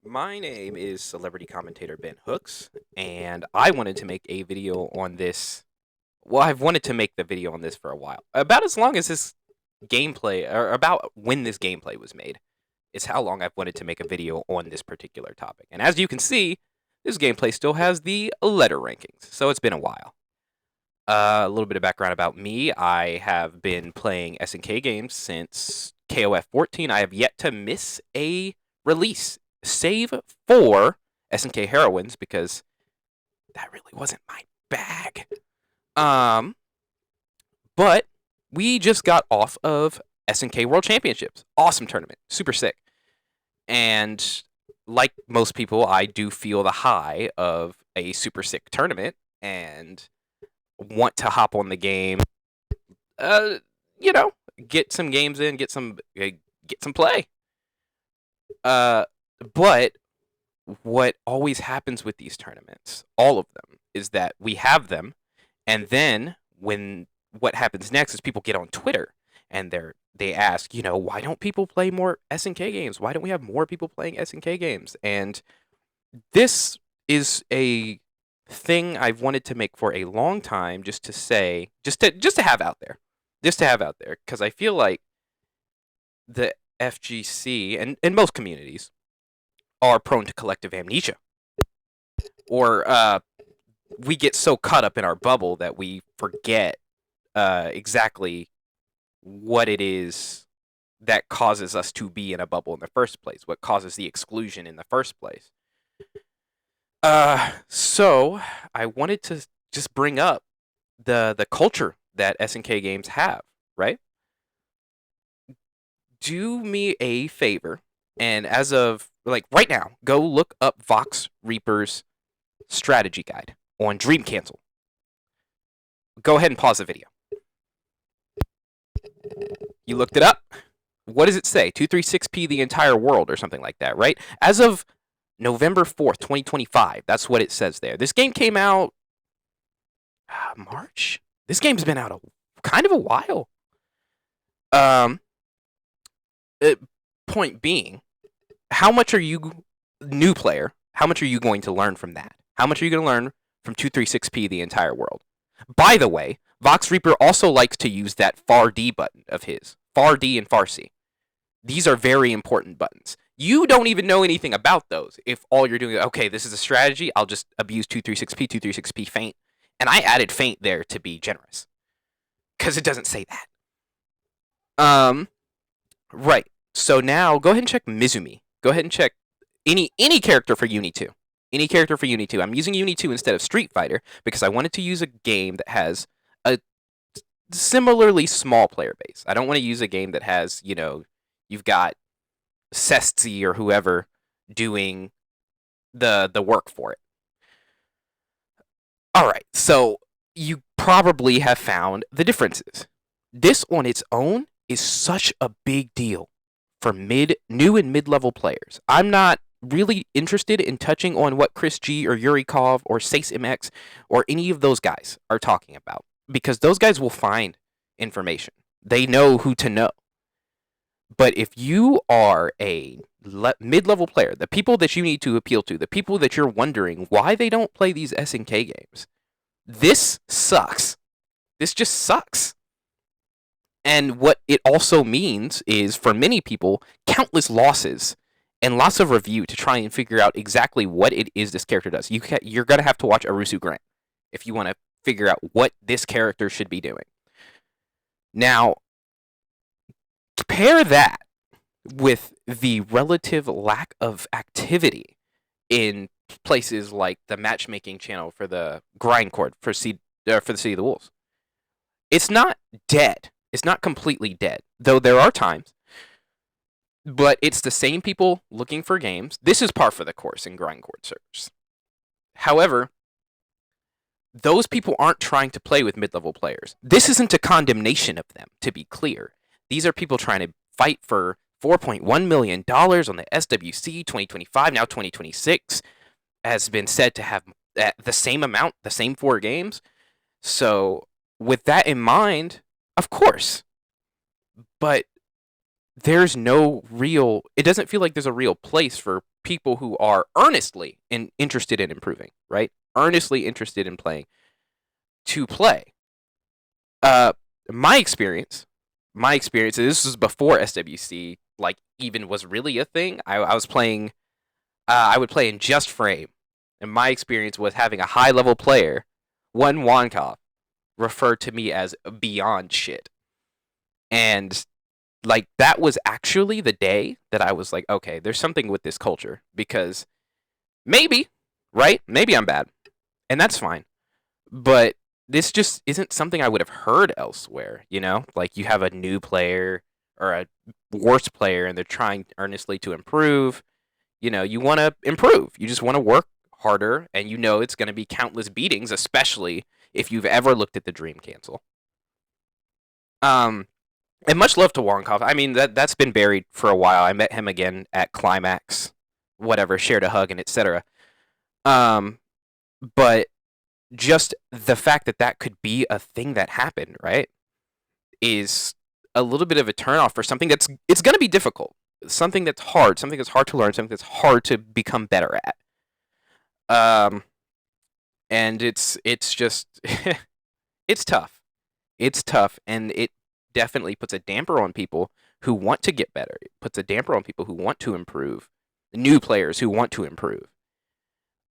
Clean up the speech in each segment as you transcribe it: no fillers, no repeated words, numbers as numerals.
My name is celebrity commentator Ben Hooks, and I wanted to make a video on this. Well, I've wanted to make the video on this for a while. About as long as this gameplay, or about when this gameplay was made, is how long I've wanted to make a video on this particular topic. And as you can see, this gameplay still has the letter rankings, so it's been a while. A little bit of background about me. I have been playing SNK games since KOF 14. I have yet to miss a release, save for SNK Heroines, because that really wasn't my bag. Um, but we just got off of SNK World Championships. Awesome tournament, super sick. And like most people, I do feel the high of a super sick tournament and want to hop on the game. Uh, you know, get some games in, get some play. Uh, but what always happens with these tournaments, all of them, is that we have them, and then when what happens next is people get on Twitter and they ask, why don't people play more SNK games? Why don't we have more people playing SNK games? And this is a thing I've wanted to make for a long time, just to say, just to have out there, because I feel like the FGC and most communities are prone to collective amnesia, or we get so caught up in our bubble that we forget exactly what it is that causes us to be in a bubble in the first place, what causes the exclusion in the first place. So I wanted to just bring up the culture that SNK games have, right? Do me a favor, and as of like right now, go look up Vox Reaper's strategy guide on Dream Cancel. Go ahead and pause the video. You looked it up? What does it say? 236p the entire world or something like that, right? As of November 4th, 2025, that's what it says there. This game came out March. This game's been out kind of a while. Um, Point being, how much are you, new player, how much are you going to learn from that? How much are you going to learn from 236p the entire world? By the way, Vox Reaper also likes to use that far D button of his. Far D and far C. These are very important buttons. You don't even know anything about those if all you're doing is, okay, this is a strategy, I'll just abuse 236p, 236p feint. And I added feint there to be generous, because it doesn't say that. Right. So now go ahead and check Mizumi. Go ahead and check any character for Uni 2. Any character for Uni 2. I'm using Uni 2 instead of Street Fighter because I wanted to use a game that has a similarly small player base. I don't want to use a game that has, you've got Sestzi or whoever doing the work for it. All right. So you probably have found the differences. This on its own is such a big deal for new and mid-level players. I'm not really interested in touching on what Chris G or Yurikov or Sace MX or any of those guys are talking about, because those guys will find information. They know who to know. But if you are a mid-level player, the people that you need to appeal to, the people that you're wondering why they don't play these SNK games, this sucks. This just sucks. And what it also means is, for many people, countless losses and lots of review to try and figure out exactly what it is this character does. You're going to have to watch Arusu Grant if you want to figure out what this character should be doing. Now, pair that with the relative lack of activity in places like the matchmaking channel for the grindcore for the City of the Wolves. It's not dead. It's not completely dead, though there are times. But it's the same people looking for games. This is par for the course in grindcore servers. However, those people aren't trying to play with mid-level players. This isn't a condemnation of them, to be clear. These are people trying to fight for $4.1 million on the SWC 2025, now 2026, has been said to have the same amount, the same 4 games. So with that in mind, of course. But there's no real, it doesn't feel like there's a real place for people who are earnestly interested in improving, right? Earnestly interested in playing to play. Uh, my experience, and this was before SWC like even was really a thing. I was playing, I would play in Just Frame, and my experience was having a high level player, one Wonkov, referred to me as beyond shit, and like that was actually the day that I was like, okay, there's something with this culture because maybe, right? Maybe I'm bad, and that's fine. But this just isn't something I would have heard elsewhere, you know? Like you have a new player or a worse player and they're trying earnestly to improve. You know, you want to improve. You just want to work harder and you know it's going to be countless beatings, especially if you've ever looked at the dream cancel. Um and much love to Warnkov. I mean that's been buried for a while. I met him again at Climax, whatever, shared a hug and etc. Um but just the fact that that could be a thing that happened, right, is a little bit of a turnoff for something that's it's going to be difficult, something that's hard to learn, something that's hard to become better at. Um, and it's just it's tough. It's tough, and it definitely puts a damper on people who want to get better. It puts a damper on people who want to improve, new players who want to improve.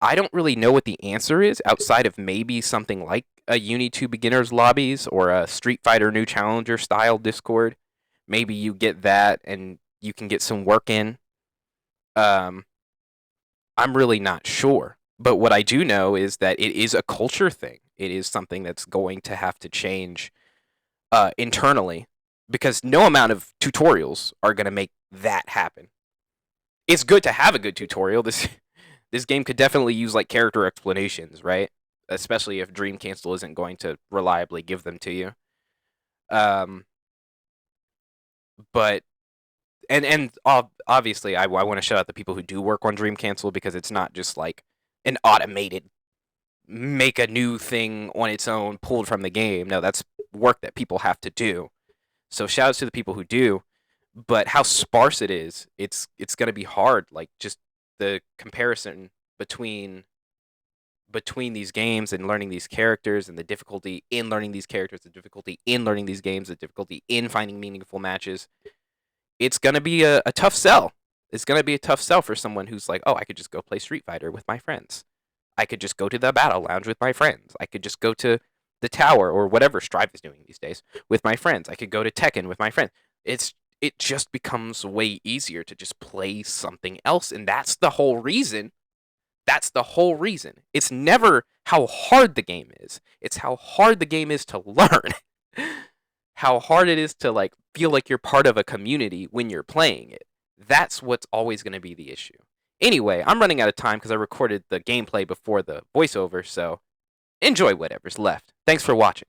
I don't really know what the answer is outside of maybe something like a Uni 2 beginners lobbies or a Street Fighter New Challenger style Discord. Maybe you get that and you can get some work in. Um, I'm really not sure. But what I do know is that it is a culture thing. It is something that's going to have to change internally because no amount of tutorials are going to make that happen. It's good to have a good tutorial. This game could definitely use like character explanations, right? Especially if Dream Cancel isn't going to reliably give them to you. Um, but obviously, I want to shout out the people who do work on Dream Cancel because it's not just like an automated make a new thing on its own pulled from the game. No, that's work that people have to do. So shout outs to the people who do. But how sparse it is, it's gonna be hard. Like just the comparison between these games and learning these characters and the difficulty in learning these characters, the difficulty in learning these games, the difficulty in finding meaningful matches. It's going to be a tough sell. It's going to be a tough sell for someone who's like, oh, I could just go play Street Fighter with my friends. I could just go to the Battle Lounge with my friends. I could just go to the Tower or whatever Stripe is doing these days with my friends. I could go to Tekken with my friends. It just becomes way easier to just play something else, and that's the whole reason. That's the whole reason. It's never how hard the game is. It's how hard the game is to learn. How hard it is to like feel like you're part of a community when you're playing it. That's what's always going to be the issue. Anyway, I'm running out of time because I recorded the gameplay before the voiceover, so enjoy whatever's left. Thanks for watching.